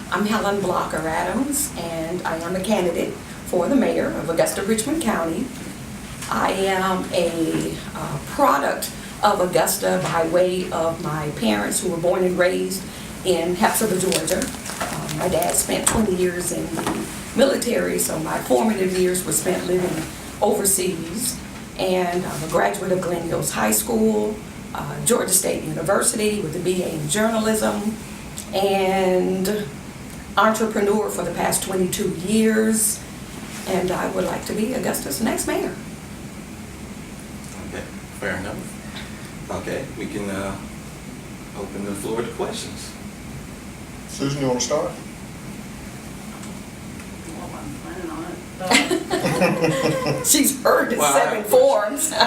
I'm Helen Blocker Adams, and I am a candidate for the mayor of Augusta Richmond County. I am a product of Augusta by way of my parents who were born and raised in Hepzibah, Georgia. My dad spent 20 years in the military, so my formative years were spent living overseas. And I'm a graduate of Glen Hills High School, Georgia State University with a BA in journalism, and entrepreneur for the past 22 years. And I would like to be Augusta's next mayor. Okay, fair enough. Okay, we can open the floor to questions. Susan, you want to start? Well, I'm planning on it. She's heard the Well, 7 forms. I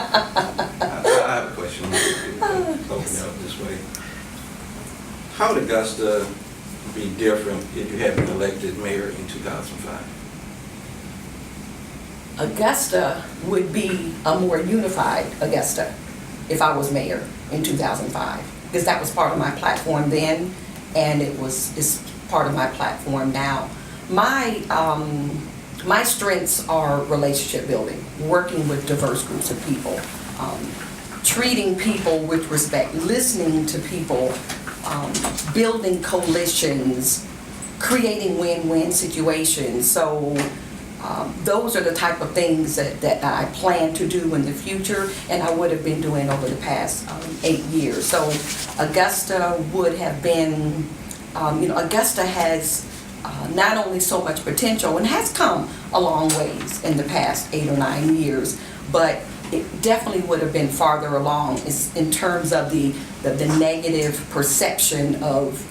have a question. Open it up this way. How would Augusta be different if you had been elected mayor in 2005? Augusta would be a more unified Augusta if I was mayor in 2005, because that was part of my platform then, and it's part of my platform now. My strengths are relationship building, working with diverse groups of people, treating people with respect, listening to people, building coalitions, creating win-win situations. So those are the type of things that I plan to do in the future, and I would have been doing over the past 8 years. So Augusta would have been, Augusta has not only so much potential and has come a long ways in the past 8 or 9 years, but it definitely would have been farther along in terms of the negative perception of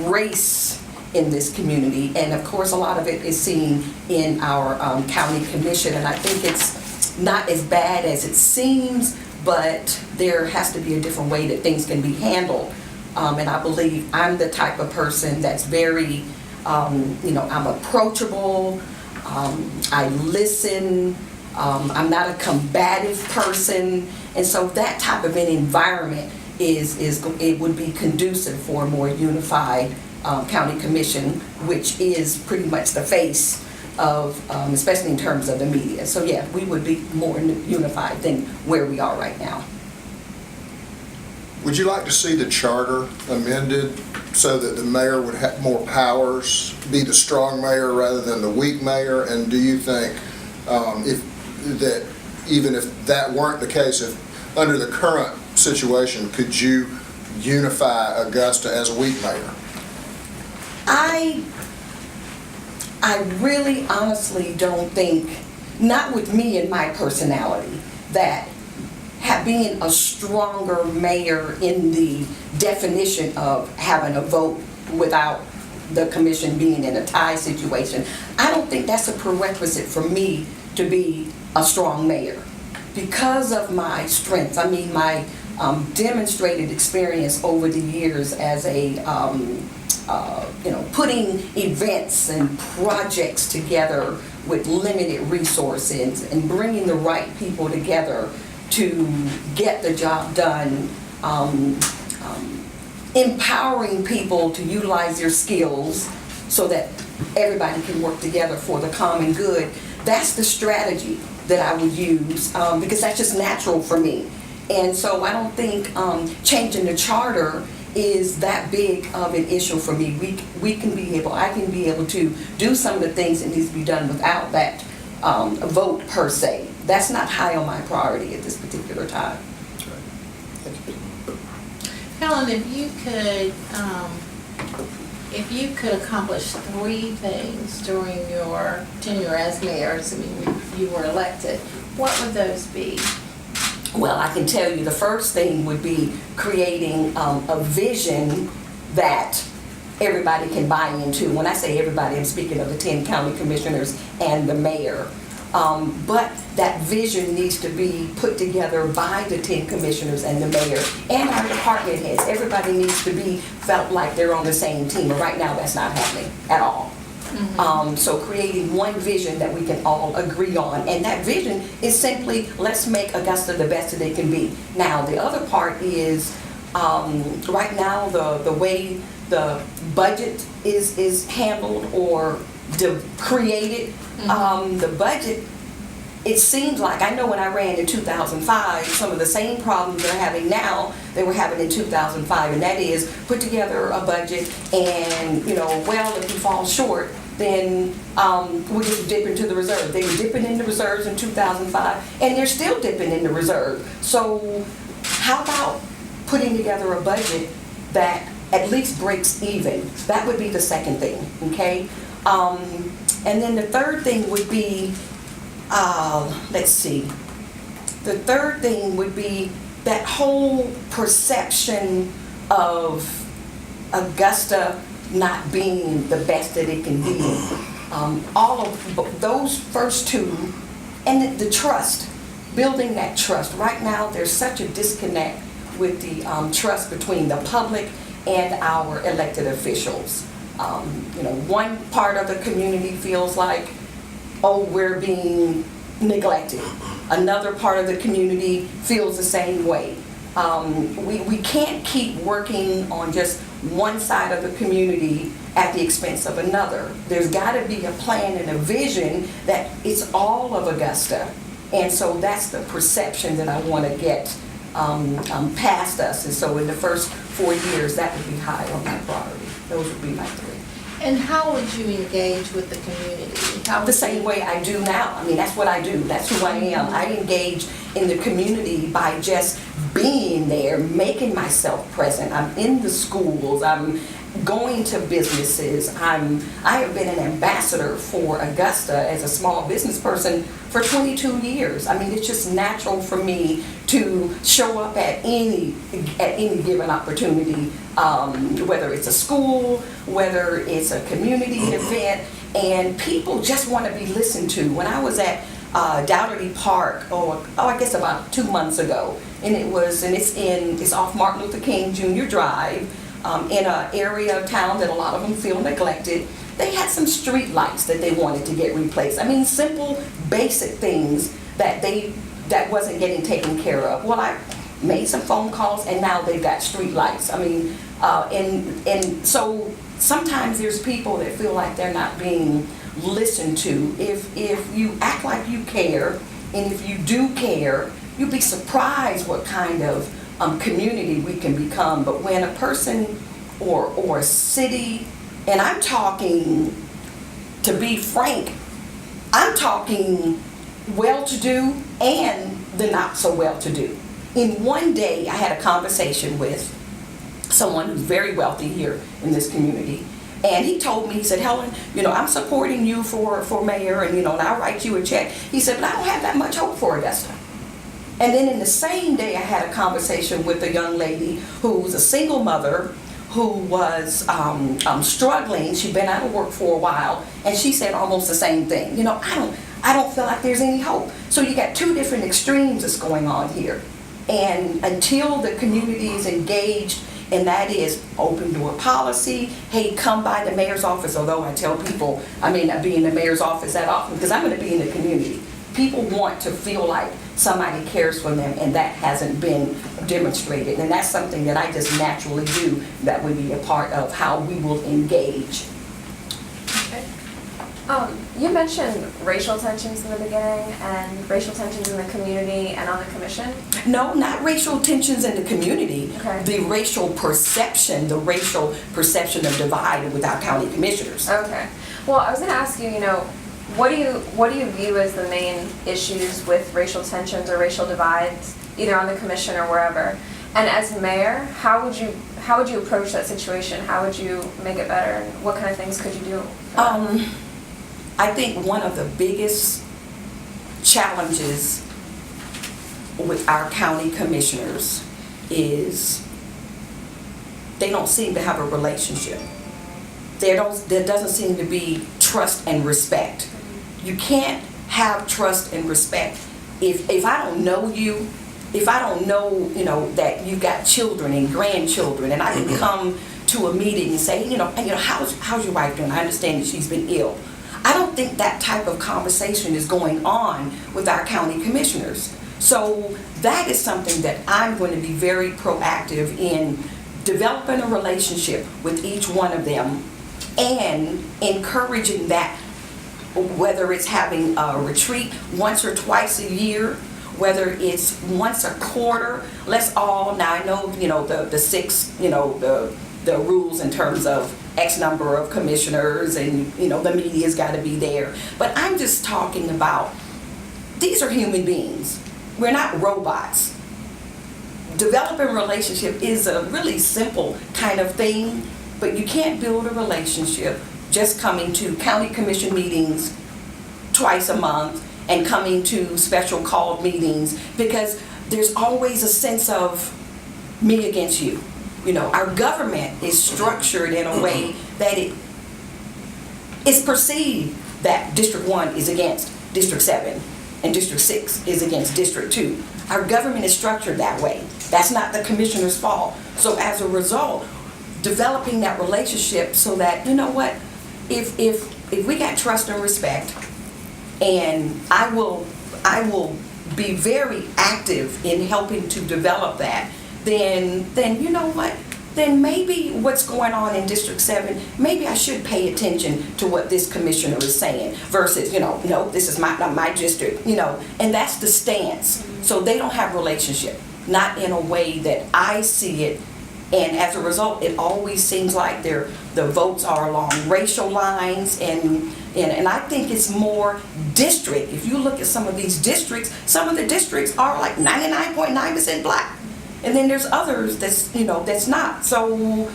race in this community. And of course, a lot of it is seen in our county commission, and I think it's not as bad as it seems, but there has to be a different way that things can be handled. And I believe I'm the type of person that's very, I'm approachable, I listen, I'm not a combative person, and so that type of an environment it would be conducive for a more unified county commission, which is pretty much the face of, especially in terms of the media. So yeah, we would be more unified than where we are right now. Would you like to see the charter amended so that the mayor would have more powers, be the strong mayor rather than the weak mayor? And do you think even if that weren't the case, if under the current situation, could you unify Augusta as a weak mayor? I really honestly don't think, not with me and my personality, that being a stronger mayor in the definition of having a vote without the commission being in a tie situation, I don't think that's a prerequisite for me to be a strong mayor. Because of my strengths, I mean my demonstrated experience over the years as a putting events and projects together with limited resources and bringing the right people together to get the job done, empowering people to utilize their skills so that everybody can work together for the common good. That's the strategy that I would use because that's just natural for me. And so I don't think changing the charter is that big of an issue for me. I can be able to do some of the things that needs to be done without that vote per se. That's not high on my priority at this particular time. Helen, if you could accomplish 3 things during your tenure as mayor, assuming you were elected, what would those be? Well, I can tell you the first thing would be creating a vision that everybody can buy into. When I say everybody, I'm speaking of the 10 county commissioners and the mayor. But that vision needs to be put together by the 10 commissioners and the mayor and our department heads. Everybody needs to be felt like they're on the same team. But right now, that's not happening at all. Mm-hmm. So creating one vision that we can all agree on, and that vision is simply, let's make Augusta the best that it can be. Now, the other part is, right now, the way the budget is handled or created. The budget, it seems like, I know when I ran in 2005, some of the same problems they're having now, they were having in 2005, and that is put together a budget and, well, if you fall short, then we just dip into the reserve. They were dipping into reserves in 2005, and they're still dipping into reserve. So how about putting together a budget that at least breaks even? That would be the second thing, okay? And then the third thing would be, let's see. The third thing would be that whole perception of Augusta not being the best that it can be. All of those first two, and the trust, building that trust. Right now, there's such a disconnect with the trust between the public and our elected officials. One part of the community feels like, oh, we're being neglected. Another part of the community feels the same way. We can't keep working on just one side of the community at the expense of another. There's got to be a plan and a vision that it's all of Augusta. And so that's the perception that I want to get past us. And so in the first 4 years, that would be high on my priority. Those would be my three. And how would you engage with the community? The same way I do now. I mean, that's what I do. That's who I am. I engage in the community by just being there, making myself present. I'm in the schools. I'm going to businesses. I have been an ambassador for Augusta as a small business person for 22 years. I mean, it's just natural for me to show up at any given opportunity, whether it's a school, whether it's a community event, and people just want to be listened to. When I was at Dougherty Park, I guess about 2 months ago, and it's off Martin Luther King Jr. Drive, in an area of town that a lot of them feel neglected. They had some street lights that they wanted to get replaced. I mean, simple, basic things that wasn't getting taken care of. Well, I made some phone calls, and now they've got street lights. I mean, and so sometimes there's people that feel like they're not being listened to. If you act like you care, and if you do care, you'd be surprised what kind of community we can become. But when a person or a city, and I'm talking, to be frank, I'm talking well-to-do and the not so well-to-do. In one day, I had a conversation with someone who's very wealthy here in this community. And he told me, he said, Helen, I'm supporting you for mayor, and I'll write you a check. He said, but I don't have that much hope for Augusta. And then in the same day, I had a conversation with a young lady who's a single mother who was struggling. She'd been out of work for a while, and she said almost the same thing. I don't feel like there's any hope. So you got two different extremes that's going on here. And until the community is engaged, and that is open door policy, hey, come by the mayor's office, although I tell people I may not be in the mayor's office that often because I'm going to be in the community. People want to feel like somebody cares for them, and that hasn't been demonstrated. And that's something that I just naturally do that would be a part of how we will engage. Okay. You mentioned racial tensions in the beginning and racial tensions in the community and on the commission. No, not racial tensions in the community. Okay. The racial perception of divide with our county commissioners. Okay. Well, I was going to ask you, what do you view as the main issues with racial tensions or racial divides, either on the commission or wherever? And as mayor, how would you approach that situation? How would you make it better? And what kind of things could you do? I think one of the biggest challenges with our county commissioners is they don't seem to have a relationship. There doesn't seem to be trust and respect. You can't have trust and respect if I don't know you, if I don't know, that you've got children and grandchildren, and I can come to a meeting and say, how's your wife doing? I understand that she's been ill. I don't think that type of conversation is going on with our county commissioners. So that is something that I'm going to be very proactive in developing a relationship with each one of them and encouraging that, whether it's having a retreat once or twice a year, whether it's once a quarter, let's all, now I know, the six, the rules in terms of X number of commissioners and, the media's got to be there. But I'm just talking about, these are human beings. We're not robots. Developing a relationship is a really simple kind of thing, but you can't build a relationship just coming to county commission meetings twice a month and coming to special called meetings, because there's always a sense of me against you. Our government is structured in a way that it is perceived that District 1 is against District 7 and District 6 is against District 2. Our government is structured that way. That's not the commissioner's fault. So as a result, developing that relationship so that, if we got trust and respect, and I will be very active in helping to develop that, then then maybe what's going on in District 7, maybe I should pay attention to what this commissioner is saying versus, no, this is not my district, and that's the stance. So they don't have relationship, not in a way that I see it. And as a result, it always seems like the votes are along racial lines, and I think it's more district. If you look at some of these districts, some of the districts are like 99.9% black, and then there's others that's not. So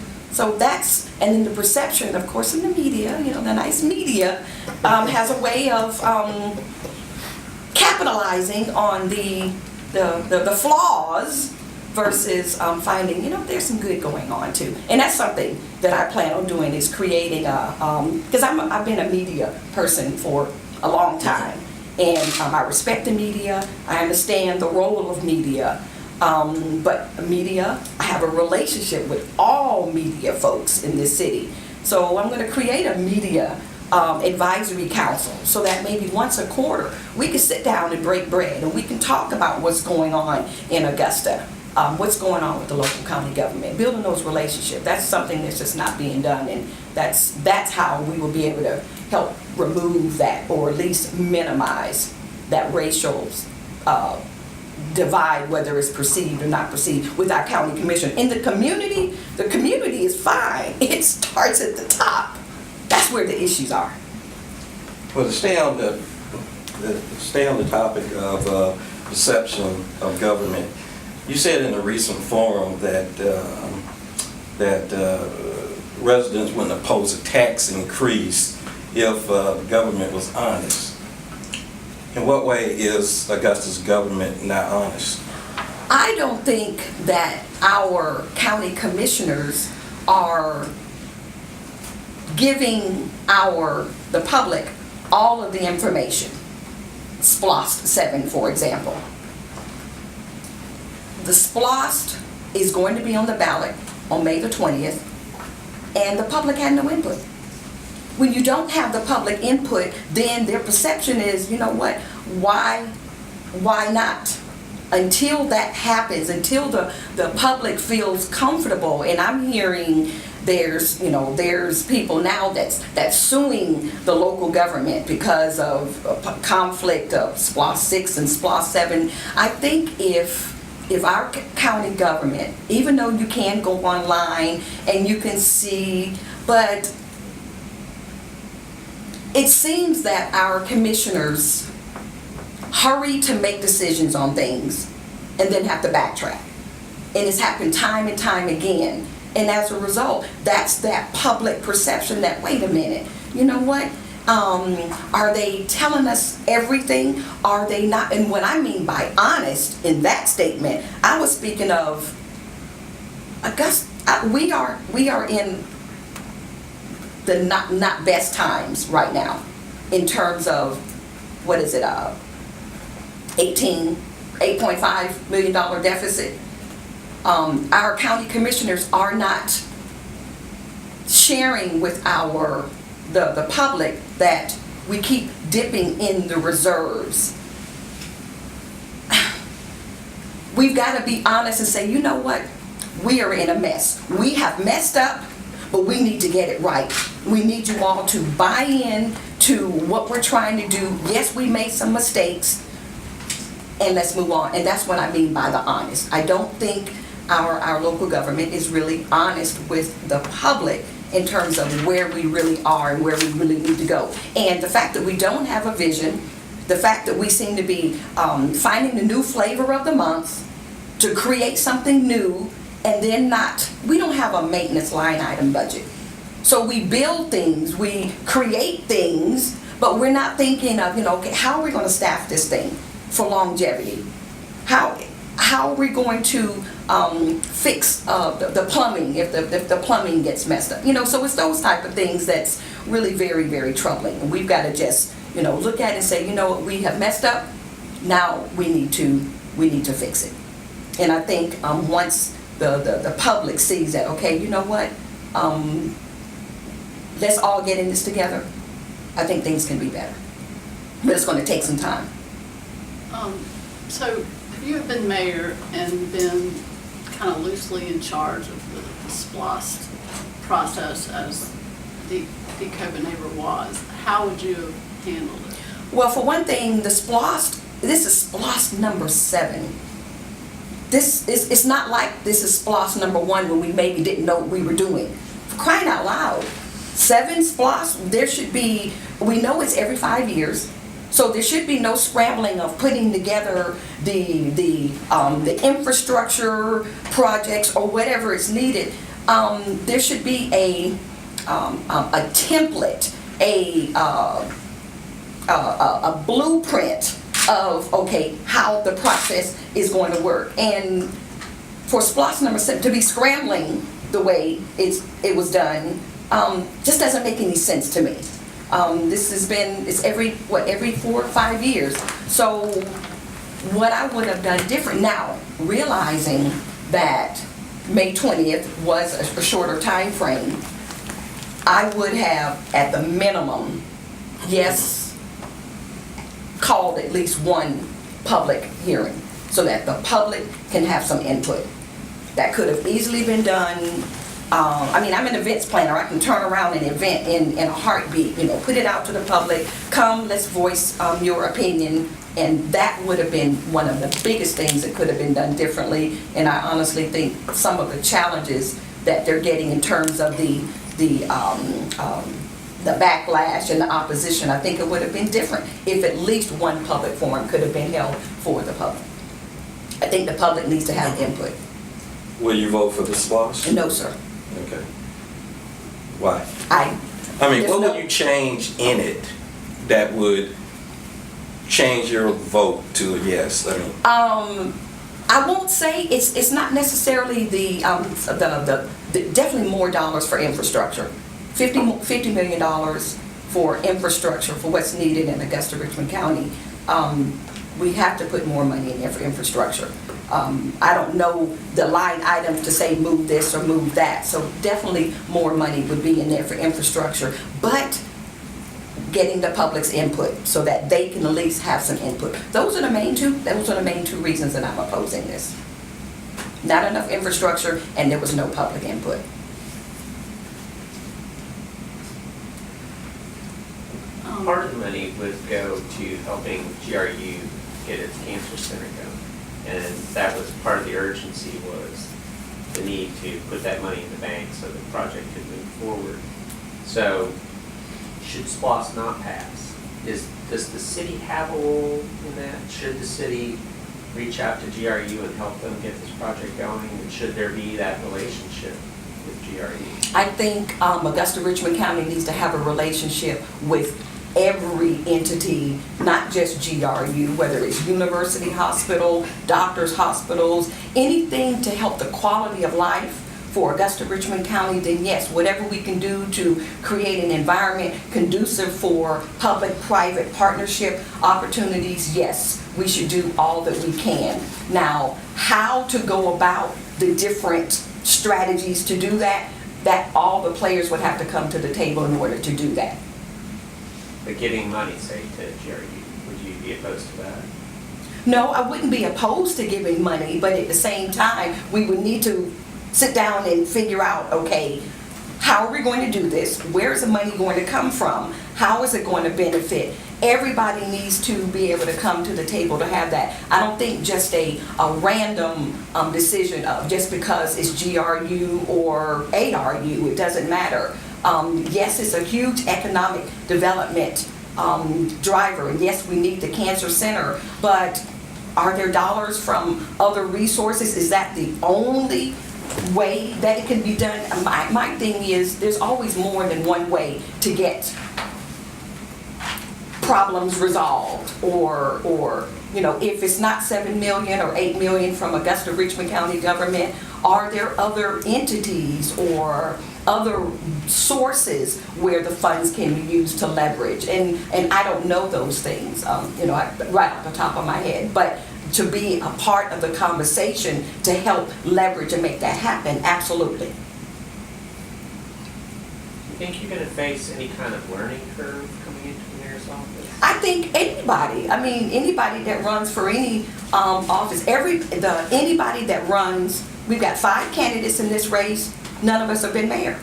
that's, and then the perception, of course, in the media, the nice media has a way of capitalizing on the flaws versus finding, there's some good going on too. And that's something that I plan on doing, is creating because I've been a media person for a long time. And I respect the media, I understand the role of media. But media, I have a relationship with all media folks in this city. So I'm going to create a media advisory council so that maybe once a quarter we can sit down and break bread and we can talk about what's going on in Augusta, what's going on with the local county government, building those relationships. That's something that's just not being done, and that's how we will be able to help remove that, or at least minimize that racial divide, whether it's perceived or not perceived, with our county commission. In the community is fine. It starts at the top. That's where the issues are. Well, to stay on the topic of perception of government, you said in a recent forum that residents wouldn't oppose a tax increase if the government was honest. In what way is Augusta's government not honest? I don't think that our county commissioners are giving the public all of the information. SPLOST 7, for example. The SPLOST is going to be on the ballot on May the 20th, and the public had no input. When you don't have the public input, then their perception is, why not? Until that happens, until the public feels comfortable, and I'm hearing there's people now that's suing the local government because of a conflict of SPLOST 6 and SPLOST 7. I think if our county government, even though you can go online and you can see, but it seems that our commissioners hurry to make decisions on things and then have to backtrack. And it's happened time and time again. And as a result, that's that public perception that, wait a minute, you know what? Are they telling us everything? Are they not? And what I mean by honest in that statement, I was speaking of Augusta. We are in the not best times right now in terms of, what is it, $8.5 million deficit. Our county commissioners are not sharing with the public that we keep dipping in the reserves. We've got to be honest and say, you know what? we are in a mess. We have messed up, but we need to get it right. We need you all to buy in to what we're trying to do. Yes, we made some mistakes, and let's move on. And that's what I mean by the honest. I don't think our local government is really honest with the public in terms of where we really are and where we really need to go. And the fact that we don't have a vision, the fact that we seem to be finding the new flavor of the month to create something new, and then we don't have a maintenance line item budget. So we build things, we create things, but we're not thinking of, okay, how are we going to staff this thing for longevity? How are we going to fix the plumbing if the plumbing gets messed up? So it's those type of things that's really very, very troubling. And we've got to just, look at it and say, we have messed up. Now we need to fix it. And I think once the public sees that, okay, you know what? Let's all get in this together. I think things can be better. But it's going to take some time. So you have been mayor and been kind of loosely in charge of the SPLOST process as the COVID neighbor was. How would you have handled it? Well, for one thing, this is SPLOST number 7. It's not like this is SPLOST number 1 when we maybe didn't know what we were doing. For crying out loud, 7 SPLOST, there should be, we know it's every 5 years. So there should be no scrambling of putting together the infrastructure projects or whatever is needed. There should be a template, a blueprint of, okay, how the process is going to work. And for SPLOST number 7 to be scrambling the way it was done just doesn't make any sense to me. It's every 4 or 5 years. So what I would have done different now, realizing that May 20th was a shorter time frame, I would have, at the minimum, called at least one public hearing so that the public can have some input. That could have easily been done. I'm an events planner. I can turn around an event in a heartbeat, put it out to the public, come, let's voice your opinion, and that would have been one of the biggest things that could have been done differently. And I honestly think some of the challenges that they're getting in terms of the backlash and the opposition, I think it would have been different if at least one public forum could have been held for the public. I think the public needs to have input. Will you vote for the SPLOST? No, sir. Okay. Why? There's what no- would you change in it that would change your vote to a yes? I won't say it's not necessarily the definitely more dollars for infrastructure. $50 million for infrastructure for what's needed in Augusta, Richmond County. We have to put more money in there for infrastructure. I don't know the line items to say move this or move that, so definitely more money would be in there for infrastructure, but getting the public's input so that they can at least have some input. Those are the main two reasons that I'm opposing this. Not enough infrastructure, and there was no public input. Part of the money would go to helping GRU get its cancer center going. And that was part of the urgency, was the need to put that money in the bank so the project could move forward. So should SPLOST not pass, does the city have a role in that? Should the city reach out to GRU and help them get this project going? And should there be that relationship with GRU? I think Augusta Richmond County needs to have a relationship with every entity, not just GRU, whether it's university hospital, doctors' hospitals, anything to help the quality of life for Augusta Richmond County, then yes, whatever we can do to create an environment conducive for public-private partnership opportunities, yes, we should do all that we can. Now, how to go about the different strategies to do that all the players would have to come to the table in order to do that. But giving money, say, to GRU, would you be opposed to that? No, I wouldn't be opposed to giving money, but at the same time, we would need to sit down and figure out, okay, how are we going to do this? Where's the money going to come from? How is it going to benefit? Everybody needs to be able to come to the table to have that. I don't think just a random decision of just because it's GRU or ARU, it doesn't matter. Yes, it's a huge economic development driver, and yes, we need the cancer center, but are there dollars from other resources? Is that the only way that it can be done? My thing is, there's always more than one way to get problems resolved, or you know, if it's not 7 million or 8 million from Augusta Richmond County government, are there other entities or other sources where the funds can be used to leverage? And I don't know those things, you know, right off the top of my head, but to be a part of the conversation to help leverage and make that happen, absolutely. You think you're gonna face any kind of learning curve coming into the mayor's office? I think anybody, I mean, anybody that runs for any office, anybody that runs, we've got 5 candidates in this race, none of us have been mayor.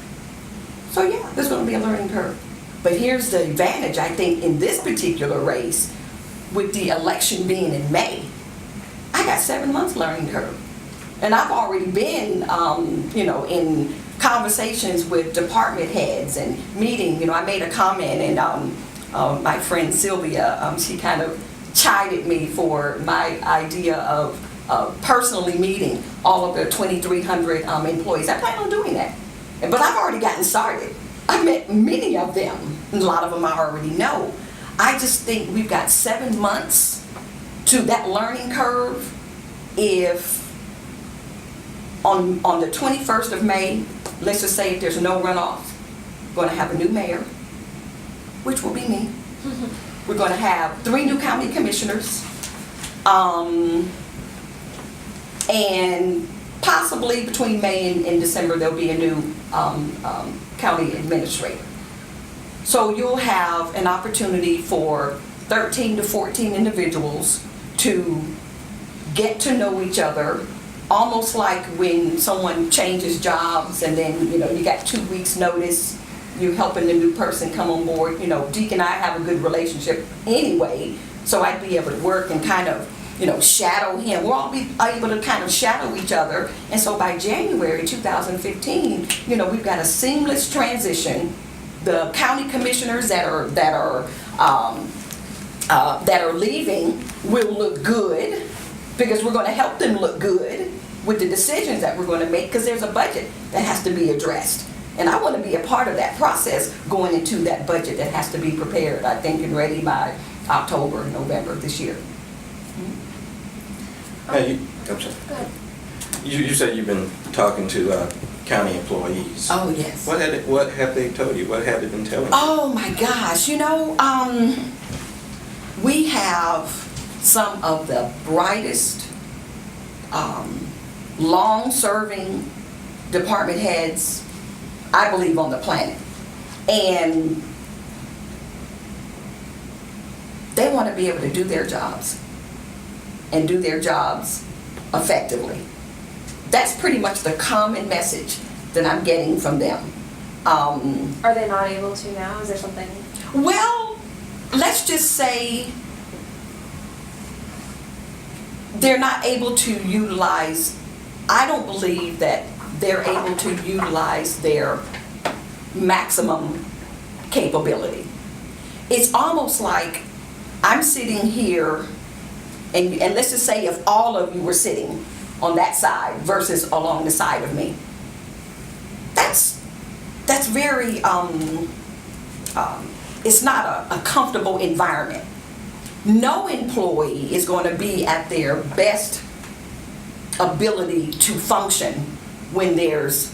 So yeah, there's gonna be a learning curve. But here's the advantage, I think, in this particular race, with the election being in May, I got 7 months learning curve. And I've already been, you know, in conversations with department heads and meeting. You know, I made a comment, and my friend Sylvia, she kind of chided me for my idea of personally meeting all of the 2,300 employees. I plan on doing that. But I've already gotten started. I met many of them. A lot of them I already know. I just think we've got 7 months to that learning curve. If on the 21st of May, let's just say if there's no runoff, we're going to have a new mayor, which will be me. We're going to have 3 new county commissioners, and possibly between May and December there'll be a new county administrator. So you'll have an opportunity for 13 to 14 individuals to get to know each other, almost like when someone changes jobs and then, you know, you got 2 weeks notice, you're helping the new person come on board. You know, Deke and I have a good relationship anyway, so I'd be able to work and kind of, you know, shadow him. We'll all be able to kind of shadow each other. And so by January 2015, you know, we've got a seamless transition. The county commissioners that are leaving will look good, because we're going to help them look good with the decisions that we're going to make, because there's a budget that has to be addressed. And I want to be a part of that process going into that budget that has to be prepared, I think, and ready by October, November this year. Hey, I'm sorry. Go ahead. You said you've been talking to county employees. Oh, yes. What have they told you? What have they been telling you? Oh my gosh, you know, we have some of the brightest, long-serving department heads, I believe, on the planet. And they want to be able to do their jobs and do their jobs effectively. That's pretty much the common message that I'm getting from them. Are they not able to now? Is there something? Well, let's just say they're not able to utilize, I don't believe that they're able to utilize their maximum capability. It's almost like I'm sitting here, and let's just say if all of you were sitting on that side versus along the side of me. That's very, it's not a comfortable environment. No employee is going to be at their best ability to function when there's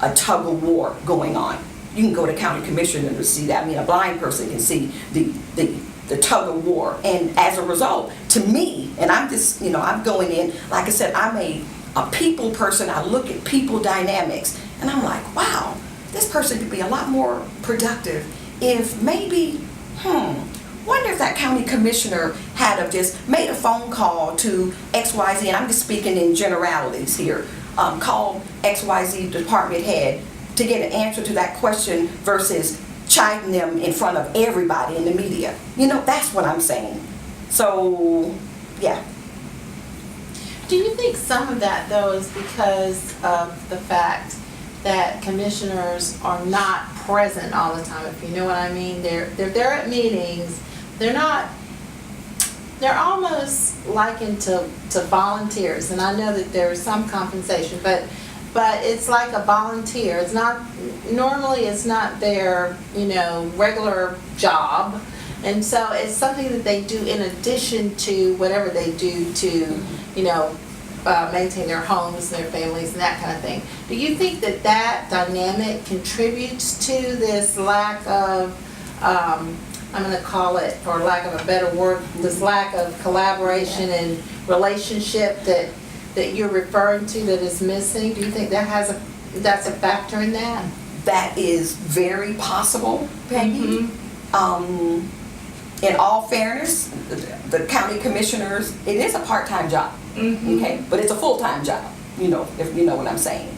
a tug of war going on. You can go to county commissioner to see that. I mean, a blind person can see the tug of war. And as a result, to me, and I'm just, you know, I'm going in, like I said, I'm a people person. I look at people dynamics, and I'm like, wow, this person could be a lot more productive if maybe, wonder if that county commissioner had have just made a phone call to XYZ, and I'm just speaking in generalities here, call XYZ department head to get an answer to that question versus chiding them in front of everybody in the media. That's what I'm saying. So, yeah. Do you think some of that, though, is because of the fact that commissioners are not present all the time, if you know what I mean? They're there at meetings. They're almost likened to volunteers, and I know that there is some compensation, but it's like a volunteer. It's not, normally it's not their, regular job. And so it's something that they do in addition to whatever they do to, maintain their homes and their families and that kind of thing. Do you think that dynamic contributes to this lack of, I'm going to call it, for lack of a better word, this lack of collaboration and relationship that you're referring to that is missing? Do you think that's a factor in that? That is very possible, Peggy. Mm-hmm. In all fairness, the county commissioners, it is a part-time job, okay? But it's a full-time job, if you know what I'm saying.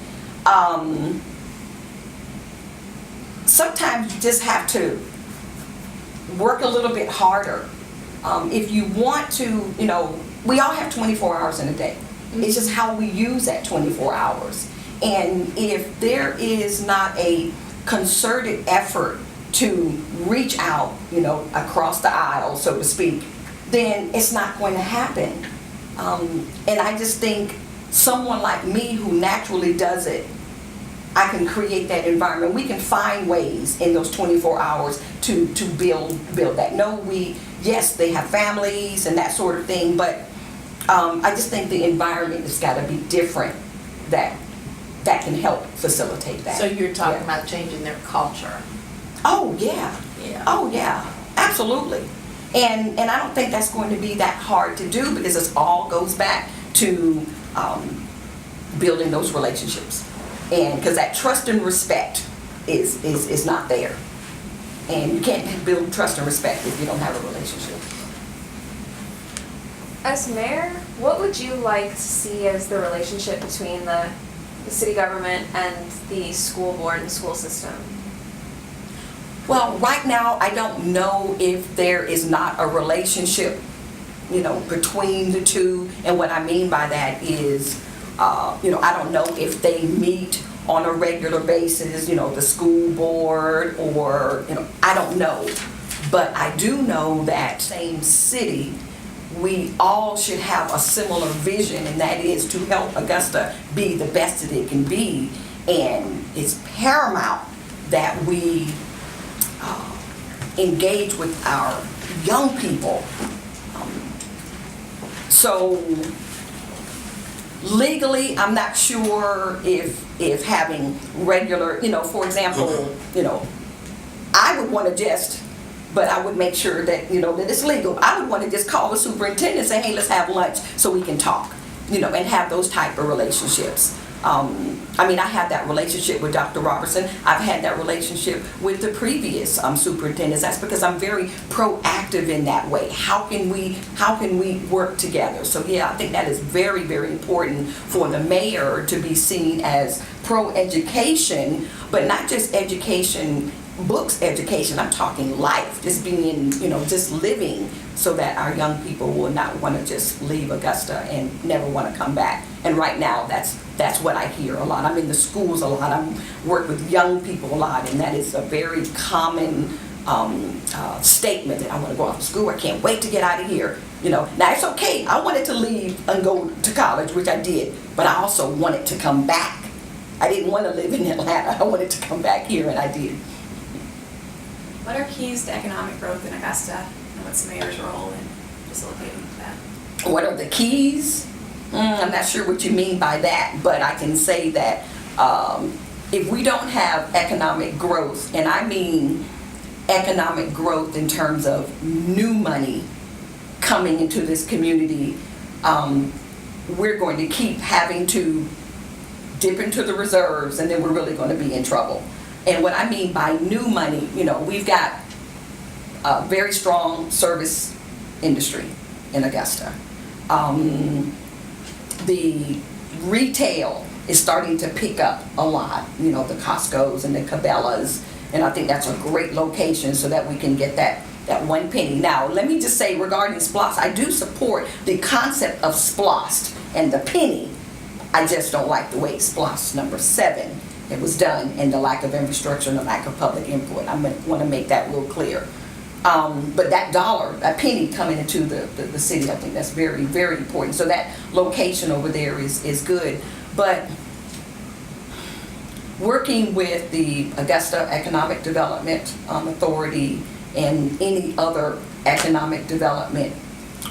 Sometimes you just have to work a little bit harder. If you want to, we all have 24 hours in a day. It's just how we use that 24 hours. And if there is not a concerted effort to reach out, across the aisle, so to speak, then it's not going to happen. And I just think someone like me who naturally does it, I can create that environment. We can find ways in those 24 hours to build that. Yes, they have families and that sort of thing, but I just think the environment has got to be different that can help facilitate that. So you're talking about changing their culture. Oh, yeah. Yeah. Oh, yeah. Absolutely. And I don't think that's going to be that hard to do because it all goes back to building those relationships. And because that trust and respect is not there. And you can't build trust and respect if you don't have a relationship. As mayor, what would you like to see as the relationship between the city government and the school board and school system? Well, right now, I don't know if there is not a relationship, between the two. And what I mean by that is, I don't know if they meet on a regular basis, the school board or, I don't know. But I do know that same city, we all should have a similar vision, and that is to help Augusta be the best that it can be. And it's paramount that we engage with our young people. So legally, I'm not sure if having regular, for example, I would want to just, but I would make sure that, that it's legal. I would want to just call the superintendent and say, hey, let's have lunch so we can talk, and have those type of relationships. I had that relationship with Dr. Robertson. I've had that relationship with the previous superintendents. That's because I'm very proactive in that way. How can we work together? So yeah, I think that is very, very important for the mayor to be seen as pro-education, but not just education, books education. I'm talking life, just being, just living, so that our young people will not want to just leave Augusta and never want to come back. And right now, that's what I hear a lot. I'm in the schools a lot. I work with young people a lot, and that is a very common statement that I want to go off to school. I can't wait to get out of here. Now it's okay. I wanted to leave and go to college, which I did, but I also wanted to come back. I didn't want to live in Atlanta. I wanted to come back here, and I did. What are keys to economic growth in Augusta, and what's the mayor's role in facilitating that? What are the keys? I'm not sure what you mean by that, but I can say that if we don't have economic growth, and I mean economic growth in terms of new money coming into this community, we're going to keep having to dip into the reserves, and then we're really going to be in trouble. And what I mean by new money, we've got a very strong service industry in Augusta. The retail is starting to pick up a lot, you know, the Costco's and the Cabela's, and I think that's a great location so that we can get that 1 penny. Now, let me just say regarding SPLOST, I do support the concept of SPLOST and the penny. I just don't like the way SPLOST number 7 it was done, and the lack of infrastructure and the lack of public input. I want to make that real clear. But that dollar, that penny coming into the city, I think that's very, very important. So that location over there is good. But working with the Augusta Economic Development Authority and any other economic development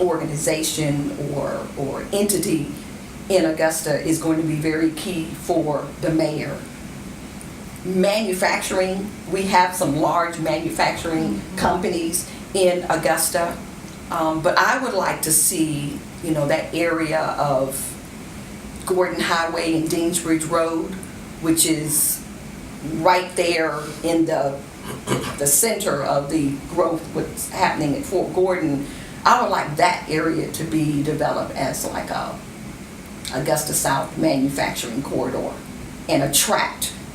organization or entity in Augusta is going to be very key for the mayor. Manufacturing, we have some large manufacturing companies in Augusta, but I would like to see, you know, that area of Gordon Highway and Deansbridge Road, which is right there in the center of the growth what's happening at Fort Gordon. I would like that area to be developed as like a Augusta South manufacturing corridor and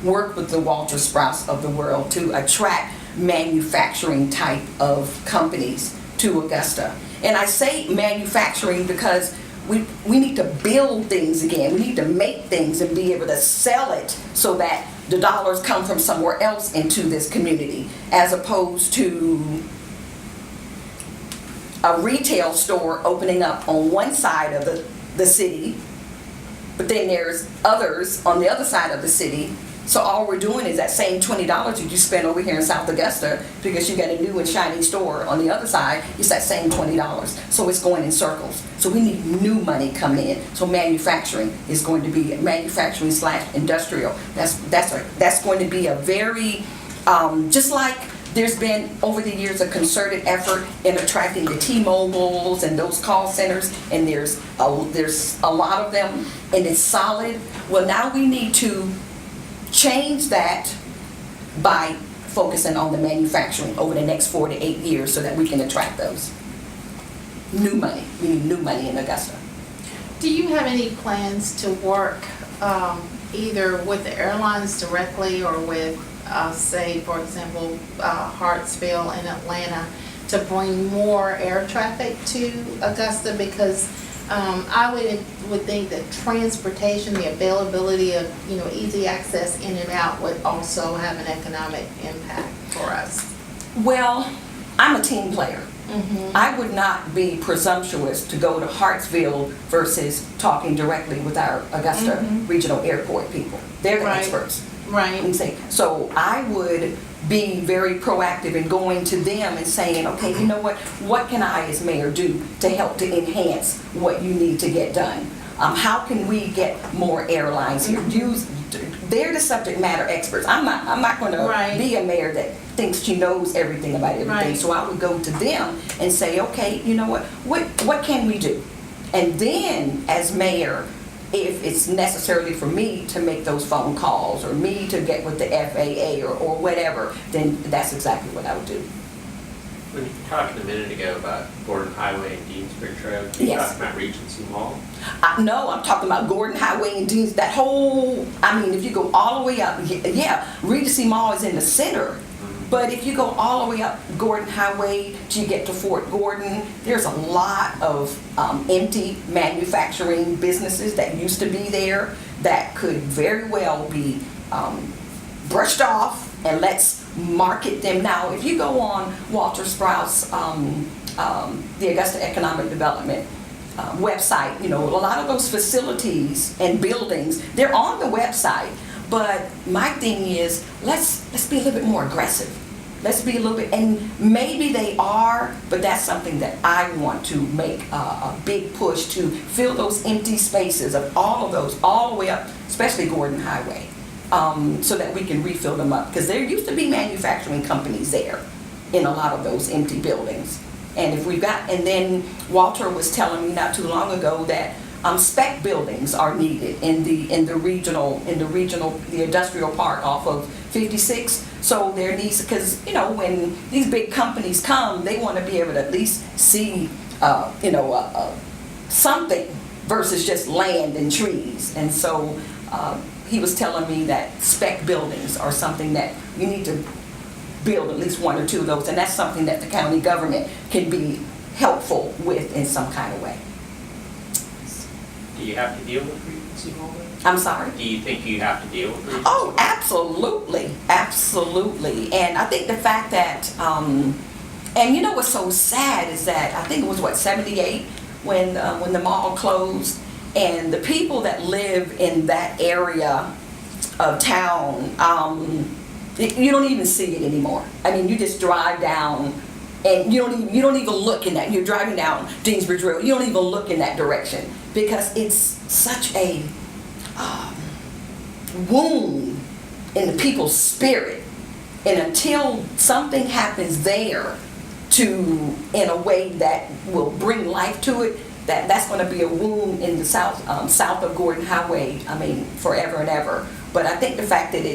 work with the Walter Sprouse of the world to attract manufacturing type of companies to Augusta. And I say manufacturing because we need to build things again. We need to make things and be able to sell it so that the dollars come from somewhere else into this community, as opposed to a retail store opening up on one side of the city, but then there's others on the other side of the city. So all we're doing is that same $20 that you spend over here in South Augusta because you got a new and shiny store on the other side, it's that same $20. So it's going in circles. So we need new money coming in. So manufacturing is going to be manufacturing/industrial. That's going to be a very, just like there's been over the years a concerted effort in attracting the T-Mobiles and those call centers, and there's a lot of them, and it's solid. Well, now we need to change that by focusing on the manufacturing over the next 4 to 8 years so that we can attract those. New money. We need new money in Augusta. Do you have any plans to work either with the airlines directly or with, say, for example, Hartsville and Atlanta to bring more air traffic to Augusta? Because I would think that transportation, the availability of, you know, easy access in and out would also have an economic impact for us. Well, I'm a team player. I would not be presumptuous to go to Hartsville versus talking directly with our Augusta Regional Airport people. They're the experts. Right. So I would be very proactive in going to them and saying, okay, you know what can I as mayor do to help to enhance what you need to get done? How can we get more airlines here? They're the subject matter experts. I'm not going to be a mayor that thinks she knows everything about everything. So I would go to them and say, okay, you know what can we do? And then as mayor, if it's necessarily for me to make those phone calls or me to get with the FAA or whatever, then that's exactly what I would do. When you were talking a minute ago about Gordon Highway and Deansbridge Road, you talking about Regency Mall? No, I'm talking about Gordon Highway and Deans, that whole, I mean, if you go all the way up, Regency Mall is in the center. But if you go all the way up Gordon Highway till you get to Fort Gordon, there's a lot of empty manufacturing businesses that used to be there that could very well be brushed off, and let's market them now. If you go on Walter Sprouse, the Augusta Economic Development website, you know, a lot of those facilities and buildings, they're on the website. But my thing is, let's be a little bit more aggressive. Let's be a little bit, and maybe they are, but that's something that I want to make a big push to fill those empty spaces of all of those, all the way up, especially Gordon Highway, so that we can refill them up. Because there used to be manufacturing companies there in a lot of those empty buildings. And if we've got, and then Walter was telling me not too long ago that spec buildings are needed in the industrial park off of 56. So there needs, because you know when these big companies come, they want to be able to at least see something versus just land and trees. And so he was telling me that spec buildings are something that you need to build at least one or two of those, and that's something that the county government can be helpful with in some kind of way. Do you have to deal with Regency Hall? I'm sorry? Do you think you have to deal with Regency Oh, Hall? absolutely, absolutely. And I think the fact that, and you know what's so sad is that, I think it was what, 78, when the mall closed, and the people that live in that area of town, you don't even see it anymore. I mean, you just drive down, and you don't even look in that. You're driving down Deansbridge Road. You don't even look in that direction because it's such a wound in the people's spirit. And until something happens there in a way that will bring life to it, that's going to be a wound in the south of Gordon Highway. I mean, forever and ever. But I think the fact that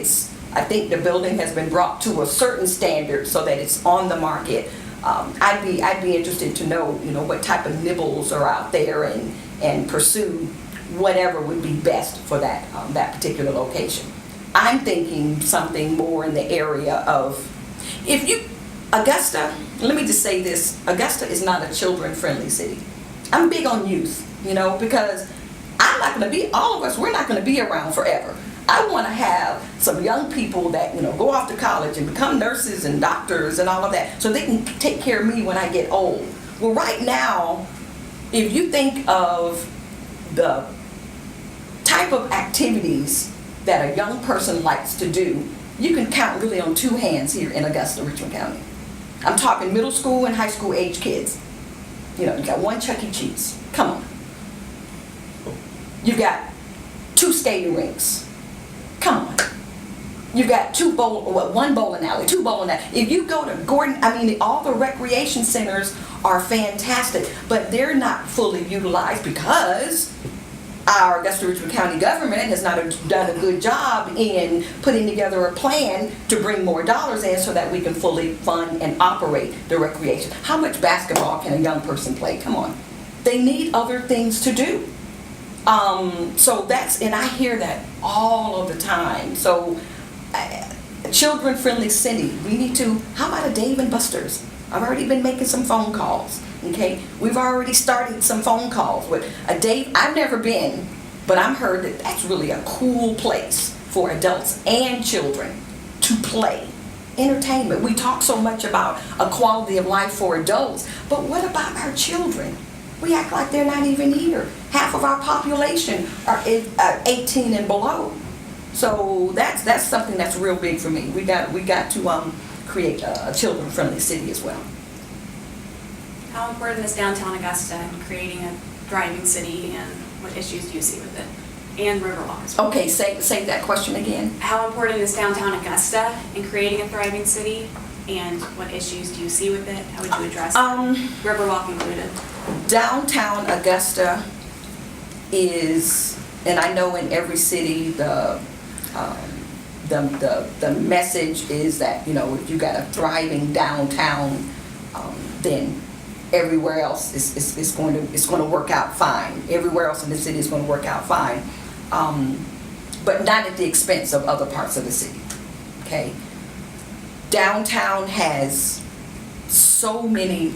I think the building has been brought to a certain standard so that it's on the market. I'd be interested to know, what type of nibbles are out there and pursue whatever would be best for that particular location. I'm thinking something more in the area of, Augusta, let me just say this, Augusta is not a children-friendly city. I'm big on youth, because all of us, we're not going to be around forever. I want to have some young people that, go off to college and become nurses and doctors and all of that so they can take care of me when I get old. Well, right now, if you think of the type of activities that a young person likes to do, you can count really on two hands here in Augusta, Richmond County. I'm talking middle school and high school age kids. You got one Chuck E. Cheese. Come on. You've got 2 skating rinks. Come on. You've got one bowling alley, 2 bowling alleys. If you go to Gordon, all the recreation centers are fantastic, but they're not fully utilized because our Augusta Richmond County government has not done a good job in putting together a plan to bring more dollars in so that we can fully fund and operate the recreation. How much basketball can a young person play? Come on. They need other things to do. And I hear that all of the time. So, children-friendly city. How about a Dave & Buster's? I've already been making some phone calls, okay? We've already started some phone calls with a Dave. I've never been, but I've heard that that's really a cool place for adults and children to play. Entertainment. We talk so much about a quality of life for adults, but what about our children? We act like they're not even here. Half of our population are 18 and below. So that's something that's real big for me. We got to create a children-friendly city as well. How important is downtown Augusta in creating a thriving city, and what issues do you see with it? And Riverwalk as well. Okay, say that question again. How important is downtown Augusta in creating a thriving city, and what issues do you see with it? How would you address it? Riverwalk included. Downtown Augusta is, and I know in every city the message is that, if you got a thriving downtown, then everywhere else is going to work out fine. Everywhere else in the city is going to work out fine, but not at the expense of other parts of the city. Okay, downtown has so many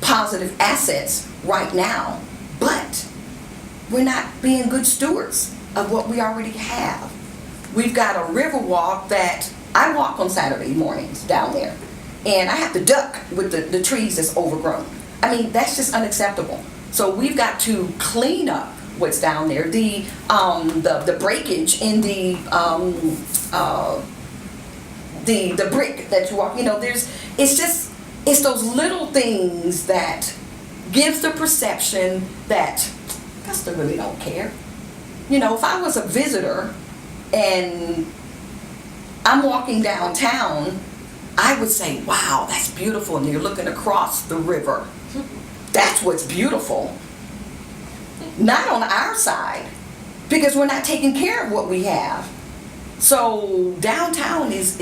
positive assets right now, but we're not being good stewards of what we already have. We've got a river walk that I walk on Saturday mornings down there, and I have to duck with the trees that's overgrown. That's just unacceptable. So we've got to clean up what's down there. The breakage in the brick that you walk. It's those little things that gives the perception that Augusta really don't care. If I was a visitor and I'm walking downtown, I would say, wow, that's beautiful. And you're looking across the river. That's what's beautiful. Not on our side, because we're not taking care of what we have. So downtown is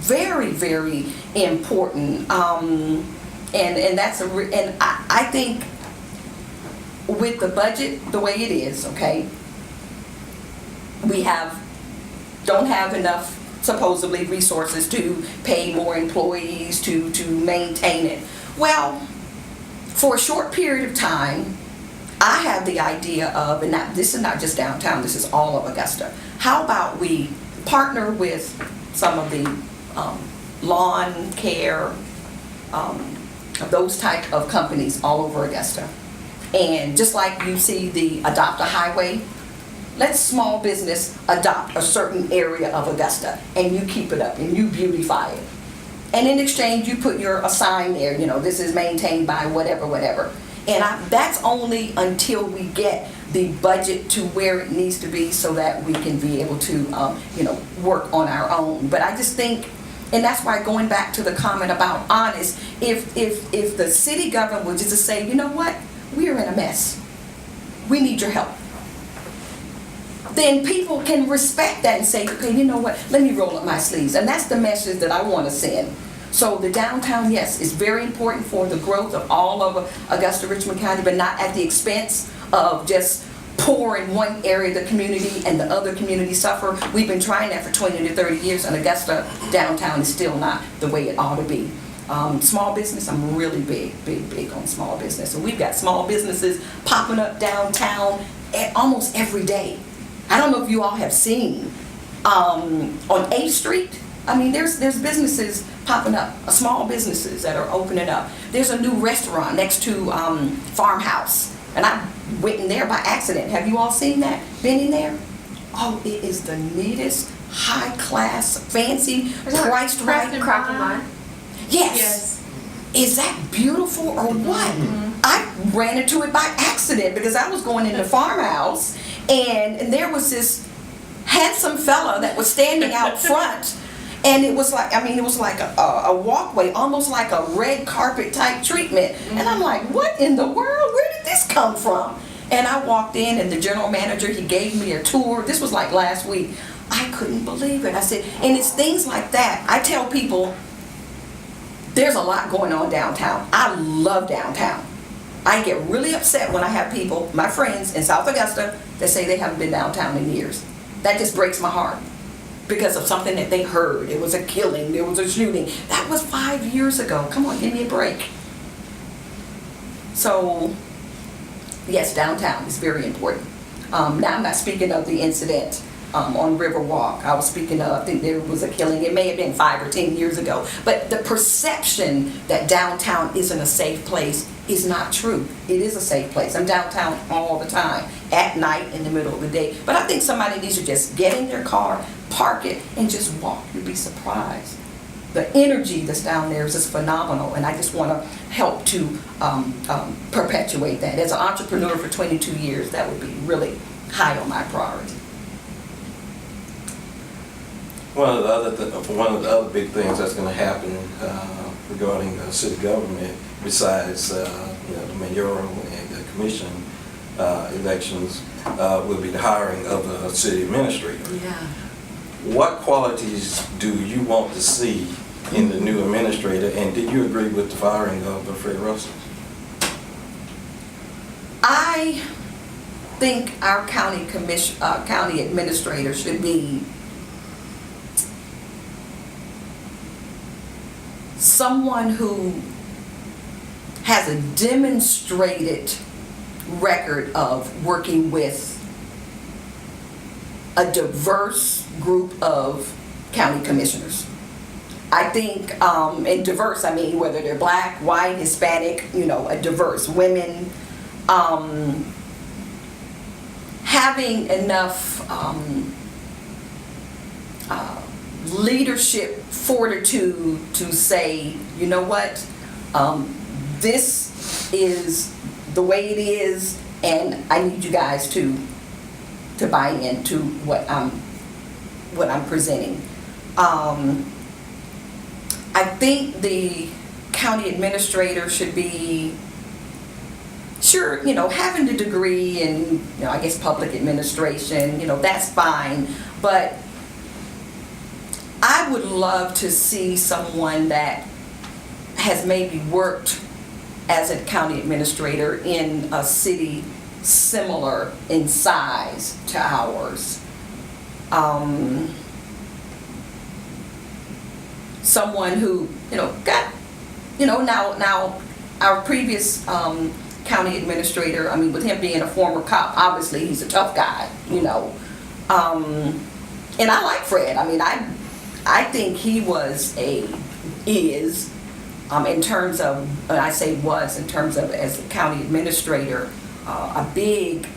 very, very important. And I think with the budget the way it is, okay, we don't have enough supposedly resources to pay more employees to maintain it. Well, for a short period of time, I have the idea of, and this is not just downtown, this is all of Augusta. How about we partner with some of the lawn care, those type of companies all over Augusta. And just like you see the Adopt a Highway, let small business adopt a certain area of Augusta, and you keep it up and you beautify it. And in exchange, you put a sign there, this is maintained by whatever, whatever. And that's only until we get the budget to where it needs to be so that we can be able to, work on our own. But I just think, and that's why going back to the comment about honest, if the city government would just say, you know what, we're in a mess, we need your help, then people can respect that and say, okay, you know what, let me roll up my sleeves. And that's the message that I want to send. So the downtown, yes, is very important for the growth of all of Augusta, Richmond County, but not at the expense of just poor in one area of the community and the other communities suffer. We've been trying that for 20 to 30 years, and Augusta downtown is still not the way it ought to be. Small business, I'm really big on small business. So we've got small businesses popping up downtown almost every day. I don't know if you all have seen on 8th Street. I mean, there's businesses popping up, small businesses that are opening up. There's a new restaurant next to Farmhouse, and I went in there by accident. Have you all seen that? Been in there? Oh, it is the neatest, high class, fancy, priced right. Craft and Wine? Yes. Is that beautiful or what? I ran into it by accident because I was going into Farmhouse, and there was this handsome fella that was standing out front. And it was like, a walkway, almost like a red carpet type treatment. And I'm like, what in the world? Where did this come from? And I walked in, and the general manager, he gave me a tour. This was like last week. I couldn't believe it. I said, and it's things like that. I tell people, there's a lot going on downtown. I love downtown. I get really upset when I have people, my friends in South Augusta, that say they haven't been downtown in years. That just breaks my heart. Because of something that they heard. It was a killing, there was a shooting. That was 5 years ago. Come on, give me a break. So, yes, downtown is very important. Now I'm not speaking of the incident on Riverwalk. I was speaking of, I think there was a killing. It may have been 5 or 10 years ago. But the perception that downtown isn't a safe place is not true. It is a safe place. I'm downtown all the time, at night, in the middle of the day. But I think somebody needs to just get in their car, park it, and just walk. You'd be surprised. The energy that's down there is just phenomenal, and I just want to help to perpetuate that. As an entrepreneur for 22 years, that would be really high on my priority. One of the other big things that's going to happen regarding city government, besides the mayoral and the commission elections, will be the hiring of the city administrator. Yeah. What qualities do you want to see in the new administrator, and do you agree with the firing of Fred Russell? I think our county administrator should be someone who has a demonstrated record of working with a diverse group of county commissioners. I think, and diverse, I mean whether they're black, white, Hispanic, a diverse, women, having enough leadership fortitude to say, you know what, this is the way it is, and I need you guys to buy into what I'm presenting. I think the county administrator should be, sure, having the degree in, I guess public administration, that's fine, but I would love to see someone that has maybe worked as a county administrator in a city similar in size to ours, someone who, got, now our previous county administrator, I mean, with him being a former cop, obviously he's a tough guy, and I like Fred. I mean, I think he is, in terms of, I say was, in terms of as a county administrator, a big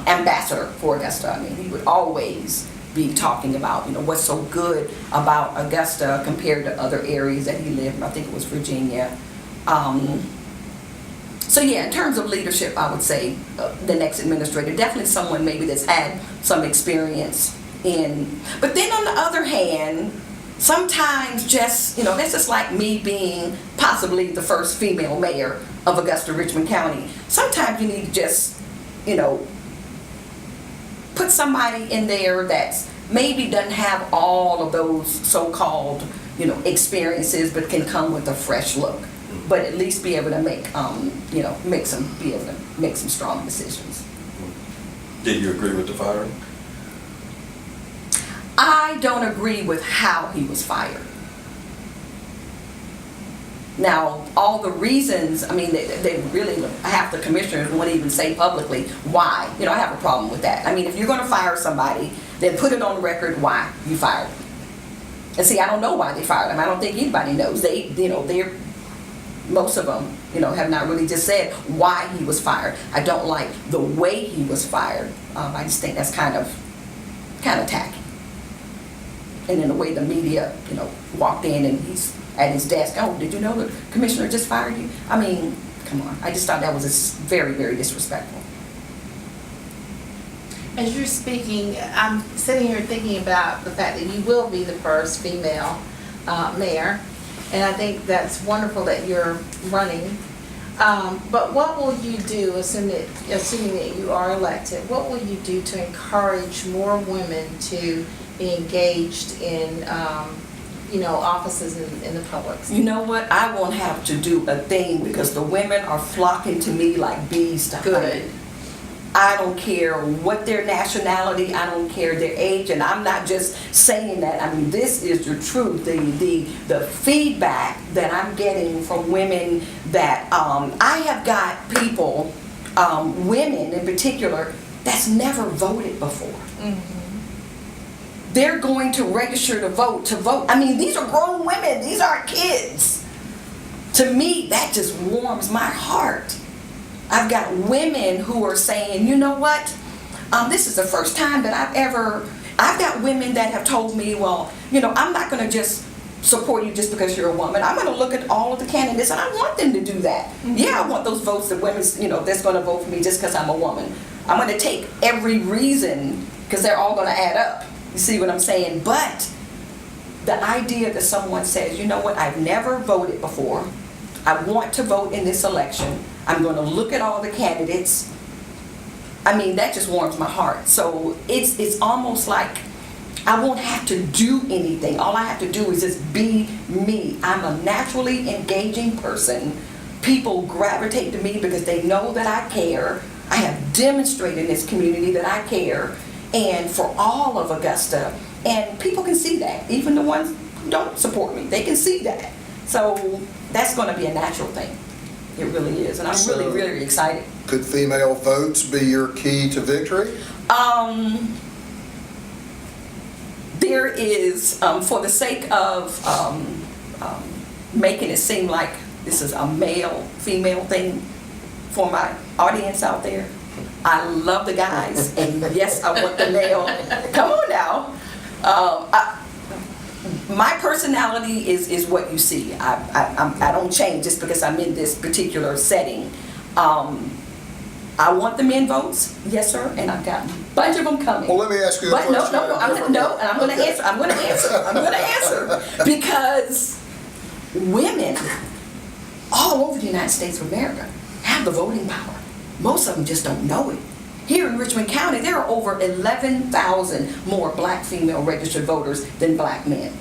ambassador for Augusta. I mean, he would always be talking about, what's so good about Augusta compared to other areas that he lived in. I think it was Virginia. So yeah, in terms of leadership, I would say the next administrator, definitely someone maybe that's had some experience in. But then on the other hand, sometimes just, that's just like me being possibly the first female mayor of Augusta, Richmond County. Sometimes you need to just, put somebody in there that's maybe doesn't have all of those so-called, experiences, but can come with a fresh look. But at least be able to make, be able to make some strong decisions. Did you agree with the firing? I don't agree with how he was fired. Now, all the reasons, I mean, they really, half the commissioners won't even say publicly why. I have a problem with that. I mean, if you're going to fire somebody, then put it on the record why you fired them. And see, I don't know why they fired him. I don't think anybody knows. Most of them, have not really just said why he was fired. I don't like the way he was fired. I just think that's kind of tacky. And then the way the media, walked in and he's at his desk, oh, did you know the commissioner just fired you? I mean, come on. I just thought that was very, very disrespectful. As you're speaking, I'm sitting here thinking about the fact that you will be the first female mayor, and I think that's wonderful that you're running. But what will you do, assuming that you are elected, what will you do to encourage more women to be engaged in, offices in the public? You know what? I won't have to do a thing because the women are flocking to me like bees to honey. I don't care what their nationality, I don't care their age, and I'm not just saying that. I mean, this is the truth. The feedback that I'm getting from women that I have got people, women in particular, that's never voted before. Mm-hmm. They're going to register to vote. I mean, these are grown women. These aren't kids. To me, that just warms my heart. I've got women who are saying, you know what, this is the first time that I've got women that have told me, well, I'm not going to just support you just because you're a woman. I'm going to look at all of the candidates and I want them to do that. Mm-hmm. Yeah, I want those votes that women, that's going to vote for me just because I'm a woman. I'm going to take every reason because they're all going to add up. You see what I'm saying? But the idea that someone says, you know what, I've never voted before. I want to vote in this election. I'm going to look at all the candidates. I mean, that just warms my heart. So it's almost like I won't have to do anything. All I have to do is just be me. I'm a naturally engaging person. People gravitate to me because they know that I care. I have demonstrated in this community that I care, and for all of Augusta. And people can see that. Even the ones who don't support me, they can see that. So that's going to be a natural thing. It really is, and I'm really, really excited. Could female votes be your key to victory? There is, for the sake of making it seem like this is a male-female thing for my audience out there, I love the guys, and yes, I want the male. Come on now. My personality is what you see. I don't change just because I'm in this particular setting. I want the men votes, yes sir, and I've got a bunch of them coming. Well, let me ask you a question. No, and I'm going to answer because women all over the United States of America have the voting power. Most of them just don't know it. Here in Richmond County, there are over 11,000 more black female registered voters than black men.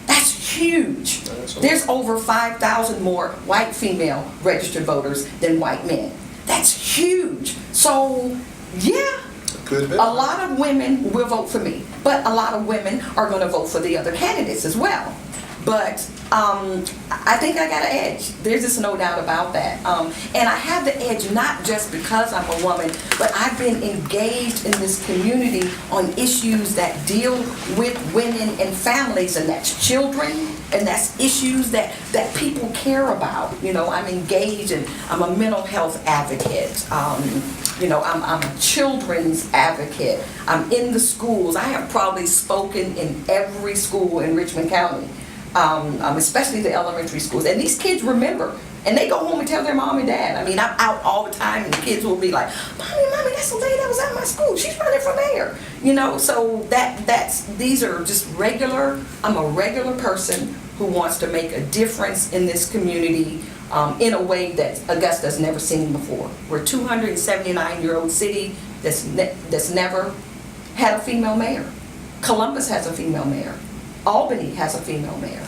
That's huge. There's over 5,000 more white female registered voters than white men. That's huge. So, yeah, a lot of women will vote for me. But a lot of women are going to vote for the other candidates as well. But I think I got an edge. There's just no doubt about that. And I have the edge not just because I'm a woman, but I've been engaged in this community on issues that deal with women and families, and that's children, and that's issues that people care about. You know, I'm engaged, and I'm a mental health advocate. You know, I'm a children's advocate. I'm in the schools. I have probably spoken in every school in Richmond County. Especially the elementary schools. And these kids remember. And they go home and tell their mom and dad. I mean, I'm out all the time, and the kids will be like, Mommy, that's the lady that was at my school. She's running for mayor. You know, so these are just regular, I'm a regular person who wants to make a difference in this community in a way that Augusta's never seen before. We're a 279-year-old city that's never had a female mayor. Columbus has a female mayor. Albany has a female mayor.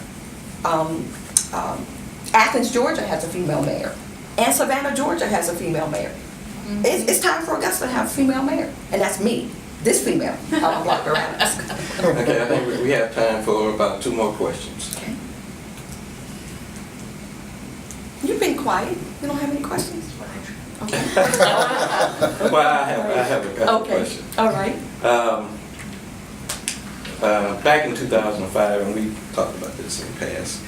Athens, Georgia has a female mayor. And Savannah, Georgia has a female mayor. Mm-hmm. It's time for Augusta to have a female mayor. And that's me, this female, Helen Blocker Adams. Okay, I think we have time for about 2 more questions. Okay. You've been quiet. You don't have any questions? Okay. Well, I have a couple Okay. questions. All right. Back in 2005, and we talked about this in the past,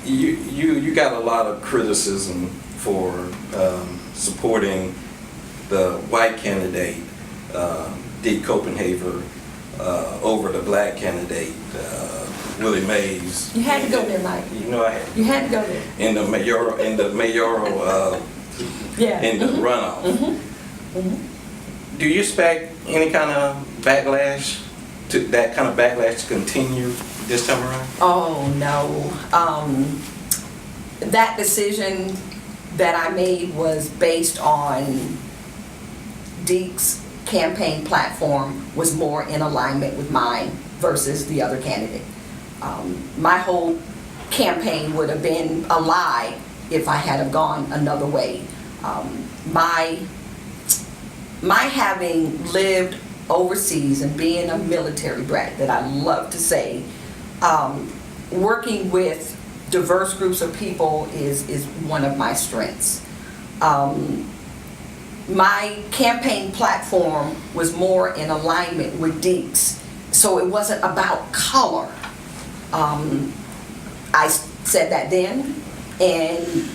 you got a lot of criticism for supporting the white candidate, Dee Copenhaver, over the black candidate, Willie Mays. You had to go there, Mike. You know I had. You had to go there. In the mayoral, Yeah. in the runoff. Mm-hmm. Mm-hmm. Do you expect any kind of backlash to continue this time around? Oh, no. That decision that I made was based on Deke's campaign platform was more in alignment with mine versus the other candidate. My whole campaign would have been a lie if I had have gone another way. My having lived overseas and being a military brat, that I love to say, working with diverse groups of people is one of my strengths. My campaign platform was more in alignment with Deke's, so it wasn't about color. I said that then, and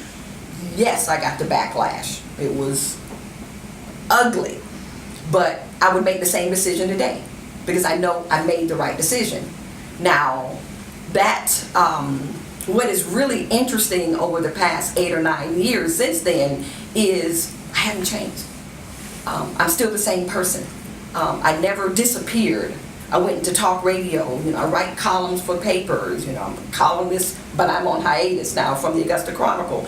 yes, I got the backlash. It was ugly, but I would make the same decision today because I know I made the right decision. Now, what is really interesting over the past 8 or 9 years since then is I haven't changed. I'm still the same person. I never disappeared. I went into talk radio. You know, I write columns for papers. You know, I'm a columnist, but I'm on hiatus now from the Augusta Chronicle.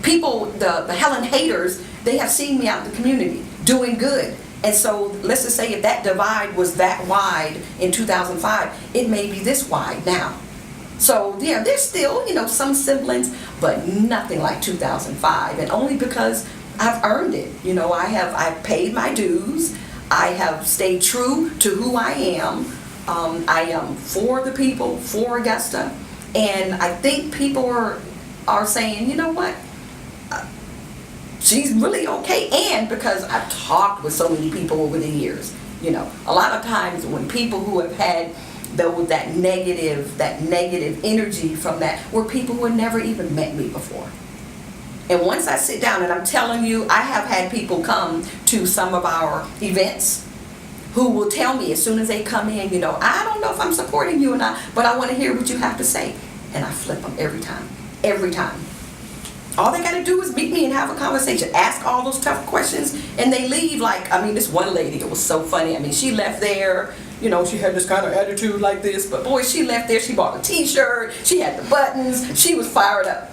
People, the Helen haters, they have seen me out in the community doing good. And so let's just say if that divide was that wide in 2005, it may be this wide now. So yeah, there's still, you know, some semblance, but nothing like 2005, and only because I've earned it. You know, I've paid my dues. I have stayed true to who I am. I am for the people, for Augusta, and I think people are saying, you know what, she's really okay. And because I've talked with so many people over the years, you know, a lot of times when people who have had that negative energy from that were people who had never even met me before. And once I sit down, and I'm telling you, I have had people come to some of our events who will tell me as soon as they come in, you know, I don't know if I'm supporting you or not, but I want to hear what you have to say. And I flip them every time, every time. All they got to do is meet me and have a conversation, ask all those tough questions, and they leave like, I mean, this one lady, it was so funny. I mean, she left there, you know, she had this kind of attitude like this, but boy, she left there, she bought a t-shirt, she had the buttons, she was fired up.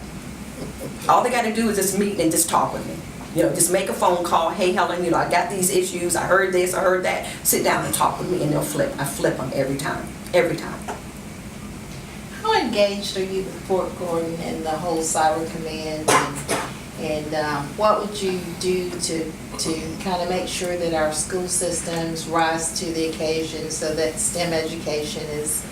All they got to do is just meet and just talk with me. You know, just make a phone call. Hey, Helen, you know, I got these issues. I heard this, I heard that. Sit down and talk with me, and they'll flip. I flip them every time. Every time. How engaged are you with Fort Gordon and the whole Cyber Command And what would you do to kind of make sure that our school systems rise to the occasion so that STEM education is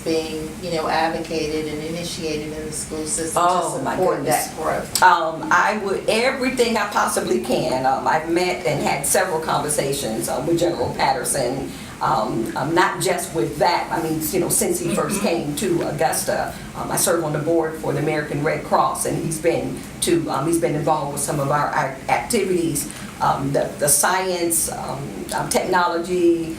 being, advocated and initiated in the school system Oh, to my support goodness. that growth? I would, everything I possibly can. I've met and had several conversations with General Patterson, not just with that. I mean, since he first came to Augusta, I serve on the board for the American Red Cross, and he's been involved with some of our activities, the science, technology,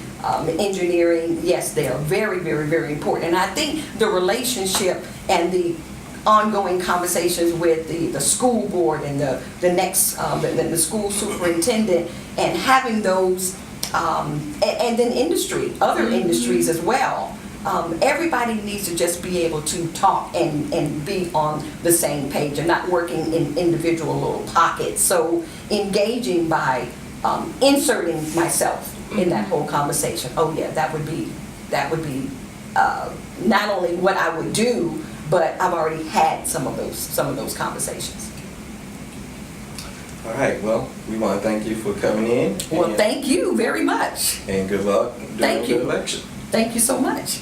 engineering. Yes, they are very, very, very important. And I think the relationship and the ongoing conversations with the school board and the next the school superintendent, and having those and then other industries as well. Everybody needs to just be able to talk and be on the same page and not working in individual little pockets. So engaging by inserting myself in that whole conversation. Oh yeah, that would be not only what I would do, but I've already had some of those conversations. All right, well, we want to thank you for coming in. Well, thank you very much. And good luck Thank during you. the election. Thank you so much.